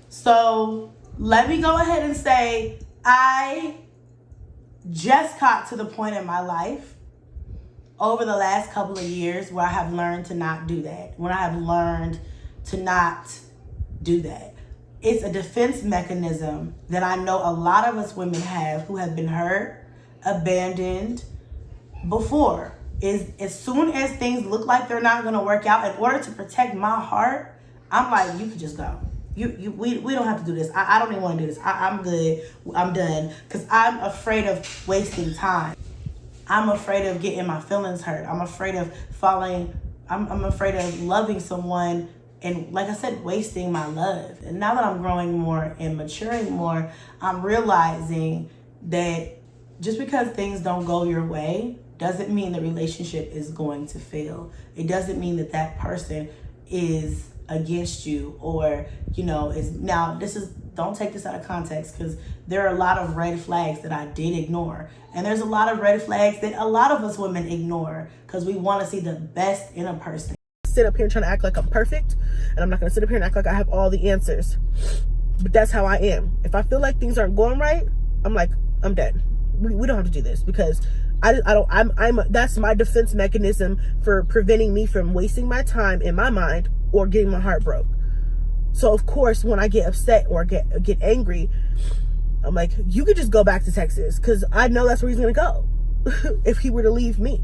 so let me go ahead and say I just got to the point in my life over the last couple of years where I have learned to not do that. When I have learned to not do that. it's a defense mechanism that I know a lot of us women have who have been hurt, abandoned before. Is as soon as things look like they're not going to work out, in order to protect my heart, I'm like, you could just go. We don't have to do this. I don't even want to do this. I'm good. I'm done. Because I'm afraid of wasting time. I'm afraid of getting my feelings hurt. I'm afraid of falling. I'm afraid of loving someone and, like I said, wasting my love. And now that I'm growing more and maturing more, I'm realizing that just because things don't go your way doesn't mean the relationship is going to fail. It doesn't mean that that person is against you, or, you know, is now, don't take this out of context, because there are a lot of red flags that I did ignore. And there's a lot of red flags that a lot of us women ignore because we want to see the best in a person. Sit up here trying to act like I'm perfect, and I'm not going to sit up here and act like I have all the answers. But that's how I am. If I feel like things aren't going right, I'm like, I'm dead. We don't have to do this, because that's my defense mechanism for preventing me from wasting my time in my mind or getting my heart broke. So of course, when I get upset or get angry, I'm like, you could just go back to Texas, because I know that's where he's gonna go if he were to leave me.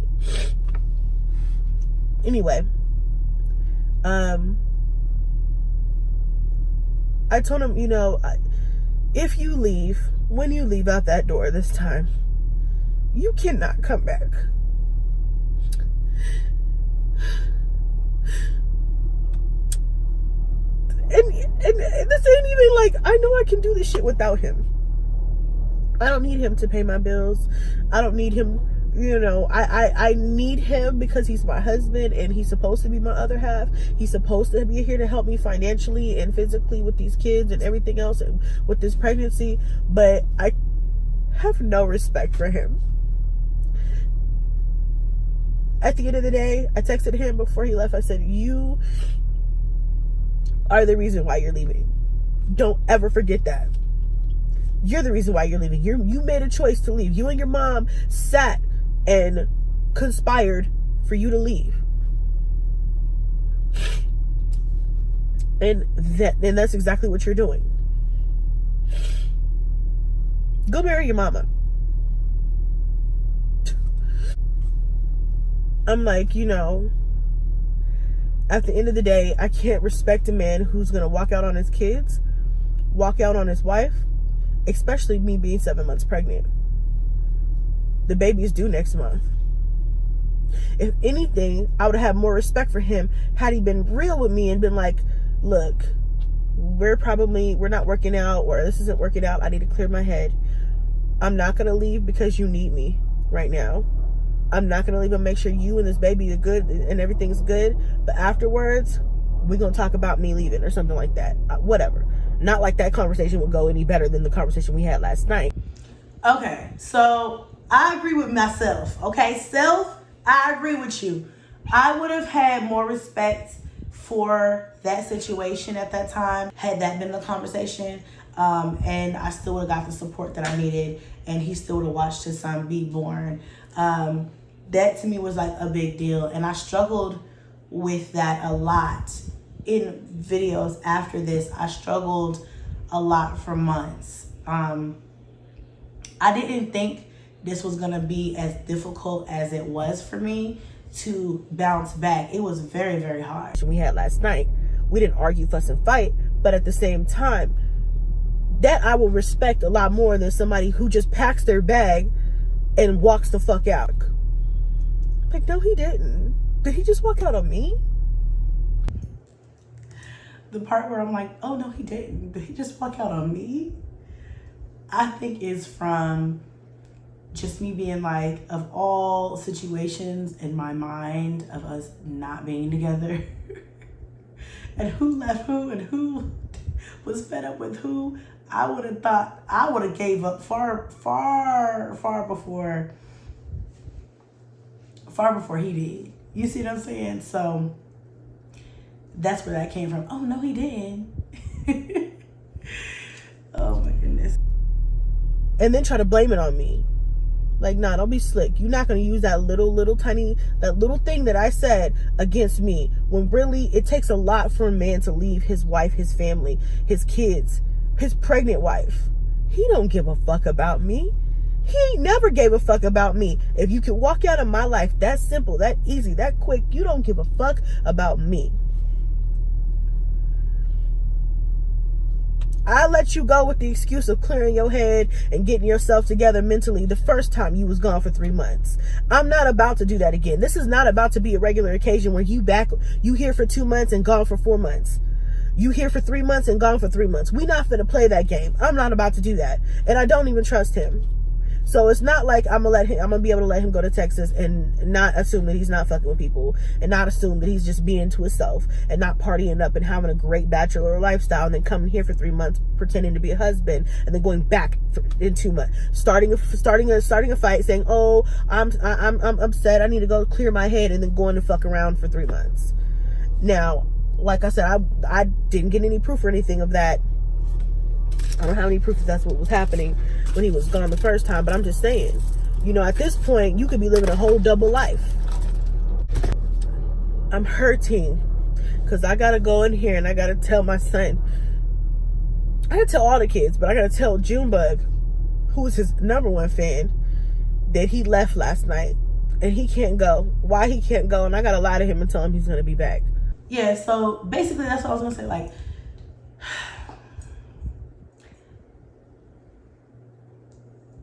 Anyway, I told him, you know, if you leave, when you leave out that door this time, you cannot come back. And this ain't even like, I know I can do this shit without him. I don't need him to pay my bills. I don't need him, you know, I need him because he's my husband and he's supposed to be my other half. He's supposed to be here to help me financially and physically with these kids and everything else and with this pregnancy. But I have no respect for him. At the end of the day, I texted him before he left. I said, you are the reason why you're leaving. Don't ever forget that. You're the reason why you're leaving. You made a choice to leave. You and your mom sat and conspired for you to leave. And that's exactly what you're doing. Go marry your mama. I'm like, you know, at the end of the day, I can't respect a man who's going to walk out on his kids, walk out on his wife, especially me being 7 months pregnant. The baby is due next month. If anything, I would have more respect for him had he been real with me and been like, look, we're not working out, or this isn't working out. I need to clear my head. I'm not going to leave because you need me right now. I'm not going to leave and make sure you and this baby are good and everything's good. But afterwards, we're going to talk about me leaving or something like that. Whatever. Not like that conversation would go any better than the conversation we had last night. Okay, so I agree with myself. Okay, self, I agree with you. I would have had more respect for that situation at that time had that been the conversation. And I still would have got the support that I needed, and he still would have watched his son be born. That to me was like a big deal, and I struggled with that a lot in videos after this. I struggled a lot for months. I didn't think this was gonna be as difficult as it was for me to bounce back. It was very, very hard. We had last night, we didn't argue, fuss, and fight, but at the same time, that I will respect a lot more than somebody who just packs their bag and walks the fuck out. Like, no, he didn't. Did he just walk out on me? The part where I'm like, oh, no, he didn't. Did he just walk out on me? I think is from just me being like, of all situations in my mind of us not being together and who left who and who was fed up with who, I would have thought I would have gave up far before he did. You see what I'm saying? So that's where that came from. Oh, no, he didn't. Oh, my goodness. And then try to blame it on me. Like, nah, don't be slick. You're not going to use that little thing that I said against me, when really it takes a lot for a man to leave his wife, his family, his kids, his pregnant wife. He don't give a fuck about me. He ain't never gave a fuck about me. If you can walk out of my life that simple, that easy, that quick, you don't give a fuck about me. I let you go with the excuse of clearing your head and getting yourself together mentally the first time you was gone for 3 months. I'm not about to do that again. This is not about to be a regular occasion where you here for 2 months and gone for 4 months. You here for 3 months and gone for 3 months. We not finna play that game. I'm not about to do that. And I don't even trust him. So it's not like I'm gonna be able to let him go to Texas and not assume that he's not fucking with people, and not assume that he's just being to himself and not partying up and having a great bachelor lifestyle, and then coming here for 3 months pretending to be a husband, and then going back in 2 months, starting a fight, saying, "Oh, I'm upset. I need to go clear my head," and then going to fuck around for 3 months. Now, like I said, I didn't get any proof or anything of that. I don't have any proof that that's what was happening when he was gone the first time, but I'm just saying, you know, at this point, you could be living a whole double life. I'm hurting because I got to go in here and I got to tell my son. I got to tell all the kids, but I got to tell Junebug, who is his #1 fan, that he left last night and he can't go. Why he can't go? And I got to lie to him and tell him he's going to be back. Yeah, so basically that's what I was going to say. Like,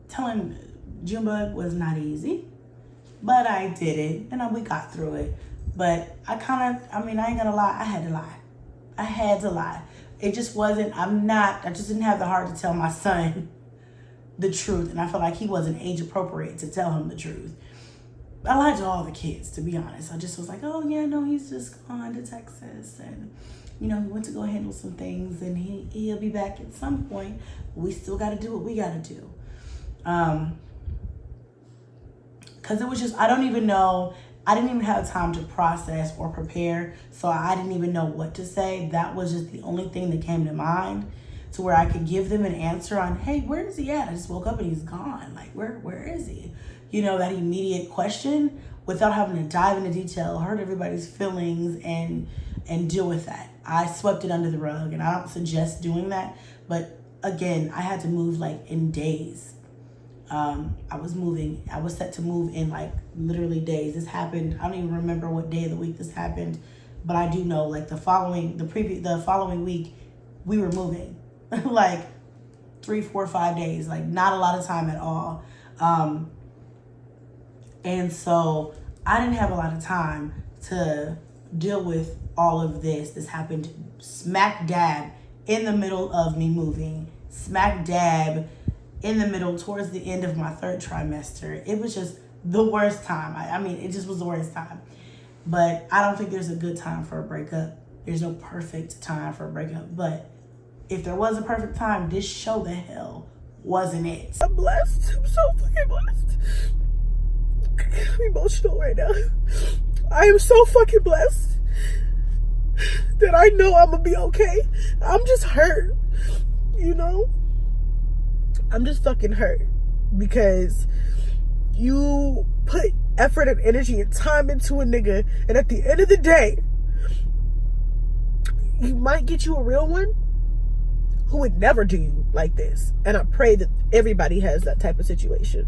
telling Junebug was not easy, but I did it, and we got through it. But I ain't gonna lie, I had to lie. It just wasn't, I just didn't have the heart to tell my son the truth, and I felt like he wasn't age appropriate to tell him the truth. I lied to all the kids, to be honest. I just was like, oh yeah, no, he's just gone to Texas, and you know, he went to go handle some things, and he'll be back at some point. We still gotta do what we gotta do. Because it was just, I didn't even have time to process or prepare, so I didn't even know what to say. That was just the only thing that came to mind, to where I could give them an answer on, hey, where is he at? I just woke up and he's gone. Like, where is he? You know, that immediate question, without having to dive into detail, hurt everybody's feelings, and deal with that. I swept it under the rug, and I don't suggest doing that, but again, I had to move like in days. I was set to move in like literally days. This happened, I don't even remember what day of the week this happened, but I do know like the following week we were moving like 3, 4, 5 days, like not a lot of time at all. And so I didn't have a lot of time to deal with all of this. This happened smack dab in the middle of me moving, smack dab in the middle towards the end of my 3rd trimester. It was just the worst time. It just was the worst time. But I don't think there's a good time for a breakup. There's no perfect time for a breakup. But if there was a perfect time, this show the hell wasn't it. I'm blessed. I'm so fucking blessed. I'm emotional right now. I am so fucking blessed that I know I'm gonna be okay. I'm just hurt, you know? I'm just fucking hurt because you put effort and energy and time into a nigga, and at the end of the day, he might get you a real one who would never do you like this. And I pray that everybody has that type of situation.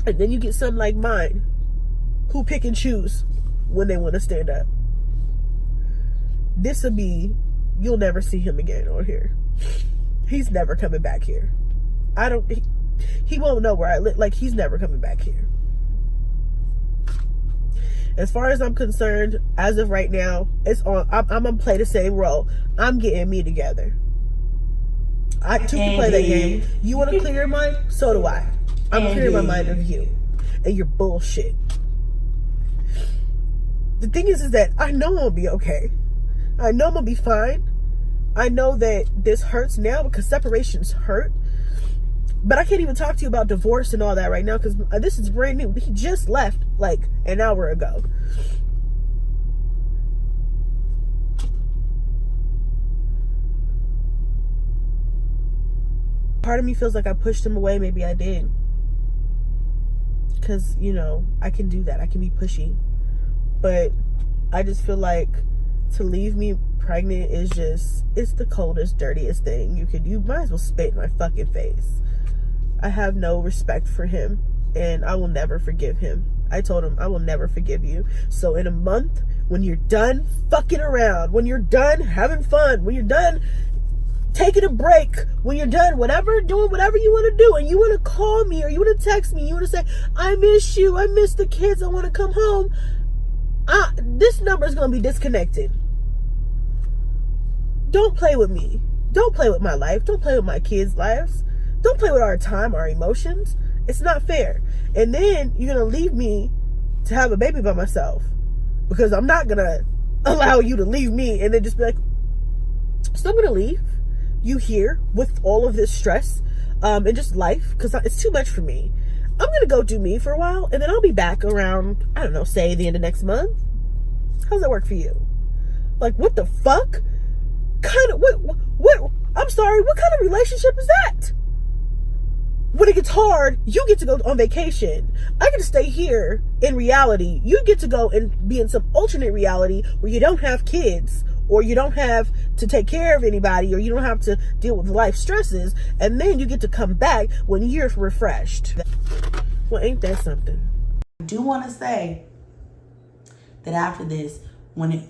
And then you get something like mine, who pick and choose when they want to stand up. This'll be, you'll never see him again on here. He's never coming back here. He won't know where I live. Like, he's never coming back here. As far as I'm concerned, as of right now, it's on. I'm gonna play the same role. I'm getting me together. I took to play that game. You want to clear your mind? So do I. I'm clearing my mind of you and your bullshit. The thing is that I know I'll be okay. I know I'm gonna be fine. I know that this hurts now because separations hurt. But I can't even talk to you about divorce and all that right now because this is brand new. He just left like an hour ago. Part of me feels like I pushed him away. Maybe I did. because, you know, I can do that. I can be pushy. But I just feel like to leave me pregnant is just, it's the coldest, dirtiest thing you might as well spit in my fucking face. I have no respect for him, and I will never forgive him. I told him, I will never forgive you. So in a month, when you're done fucking around, when you're done having fun, when you're done taking a break, when you're done doing whatever you want to do, and you want to call me or you want to text me, you want to say, I miss you, I miss the kids, I want to come home, this number is going to be disconnected. Don't play with me. Don't play with my life. Don't play with my kids' lives. Don't play with our time, our emotions. It's not fair. And then you're going to leave me to have a baby by myself, because I'm not going to allow you to leave me and then just be like, so I'm going to leave you here with all of this stress and just life, because it's too much for me. I'm going to go do me for a while, and then I'll be back around, I don't know, say the end of next month. How's that work for you? Like, what the fuck? I'm sorry, what kind of relationship is that? When it gets hard, you get to go on vacation. I get to stay here in reality. You get to go and be in some alternate reality where you don't have kids, or you don't have to take care of anybody, or you don't have to deal with life stresses, and then you get to come back when you're refreshed. Well, ain't that something? I do want to say that after this, once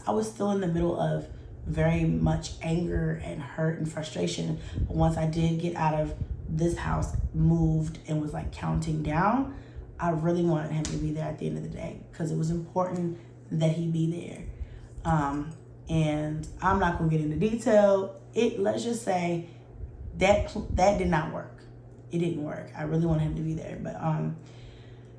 I was still in the middle of very much anger and hurt and frustration, but once I did get out of this house, moved, and was like counting down, I really wanted him to be there at the end of the day, because it was important that he be there. And I'm not gonna get into detail. Let's just say that did not work. It didn't work. I really wanted him to be there, but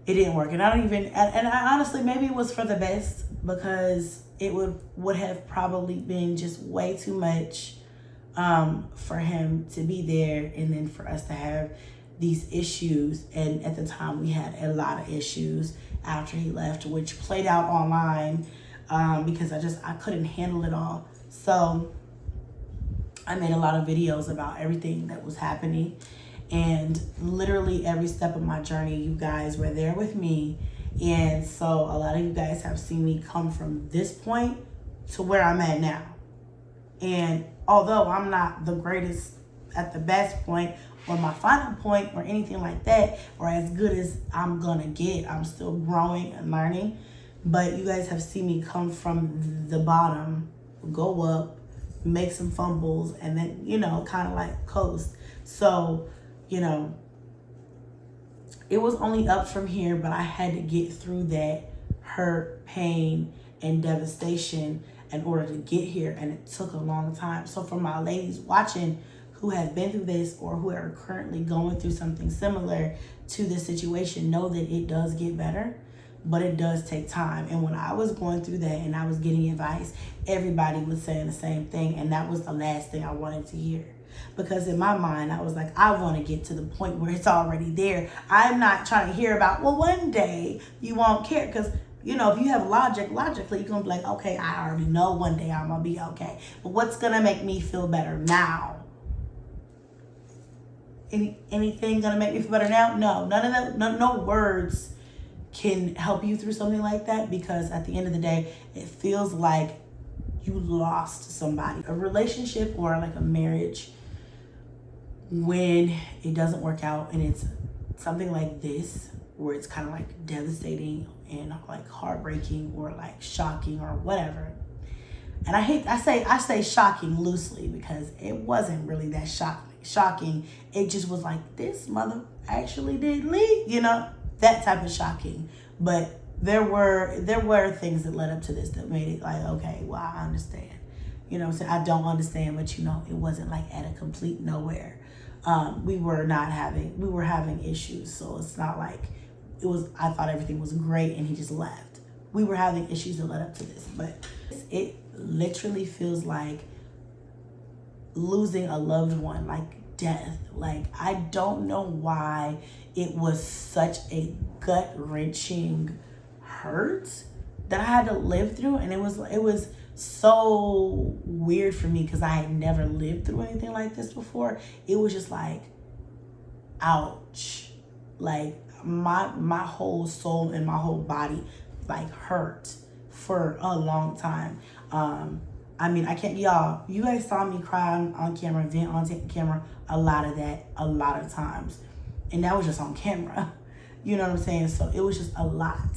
it didn't work. And I honestly, maybe it was for the best, because it would have probably been just way too much for him to be there, and then for us to have these issues. And at the time, we had a lot of issues after he left, which played out online because I couldn't handle it all. So I made a lot of videos about everything that was happening, and literally every step of my journey, you guys were there with me. And so a lot of you guys have seen me come from this point to where I'm at now. And although I'm not the greatest at the best point or my final point or anything like that, or as good as I'm gonna get, I'm still growing and learning. But you guys have seen me come from the bottom, go up, make some fumbles, and then, you know, kind of like coast. So, you know, it was only up from here, but I had to get through that hurt, pain, and devastation in order to get here, and it took a long time. So for my ladies watching who have been through this, or who are currently going through something similar to this situation, know that it does get better, but it does take time. And when I was going through that and I was getting advice, everybody was saying the same thing, and that was the last thing I wanted to hear. Because in my mind, I was like, I want to get to the point where it's already there. I'm not trying to hear about, well, one day you won't care. Because, you know, if you have logically, you're going to be like, okay, I already know one day I'm going to be okay. But what's going to make me feel better now? Anything going to make me feel better now? No, none of that, no words can help you through something like that, because at the end of the day, it feels like you lost somebody. A relationship or like a marriage, when it doesn't work out and it's something like this, where it's kind of like devastating and like heartbreaking or like shocking or whatever. And I say shocking loosely, because it wasn't really that shocking. It just was like, this mother actually did leave, you know, that type of shocking. But there were things that led up to this that made it like, okay, well, I understand. You know what I'm saying? I don't understand, but you know, it wasn't like at a complete nowhere. We were having issues. So it's not like I thought everything was great and he just left. We were having issues that led up to this, but it literally feels like losing a loved one, like death. Like, I don't know why it was such a gut-wrenching hurt that I had to live through. And it was so weird for me, because I had never lived through anything like this before. It was just like, ouch. Like my whole soul and my whole body like hurt for a long time. I mean, I can't, y'all, you guys saw me cry on camera, vent on camera, a lot of times. And that was just on camera. You know what I'm saying? So it was just a lot.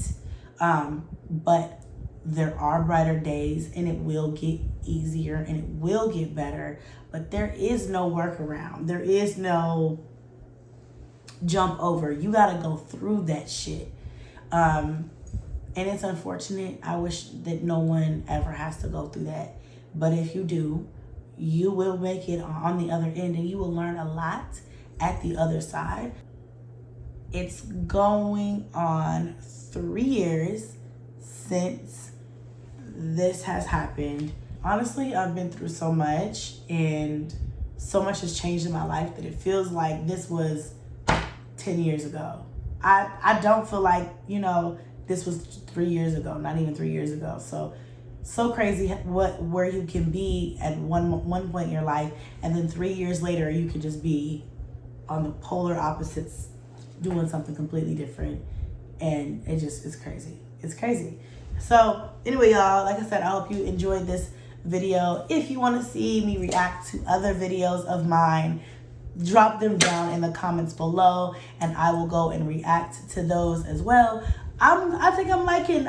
But there are brighter days, and it will get easier and it will get better. But there is no workaround. There is no jump over. You got to go through that shit. And it's unfortunate. I wish that no one ever has to go through that. But if you do, you will make it on the other end, and you will learn a lot at the other side. It's going on 3 years since this has happened. Honestly, I've been through so much, and so much has changed in my life that it feels like this was 10 years ago. I don't feel like, you know, this was 3 years ago, not even 3 years ago. So crazy where you can be at one point in your life, and then 3 years later you could just be on the polar opposites doing something completely different. And it's crazy. It's crazy. So anyway, y'all, like I said, I hope you enjoyed this video. If you want to see me react to other videos of mine, drop them down in the comments below, and I will go and react to those as well. I think I'm liking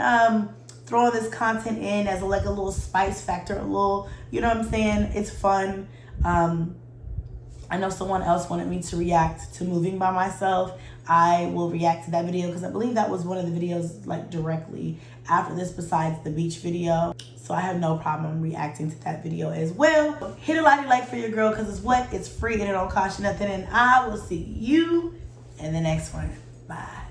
throwing this content in as like a little spice factor, a little, you know what I'm saying? It's fun. I know someone else wanted me to react to Moving by Myself. I will react to that video because I believe that was one of the videos like directly after this, besides the beach video. So I have no problem reacting to that video as well. Hit a like for your girl, because it's what? It's free and it don't cost you nothing. And I will see you in the next one. Bye.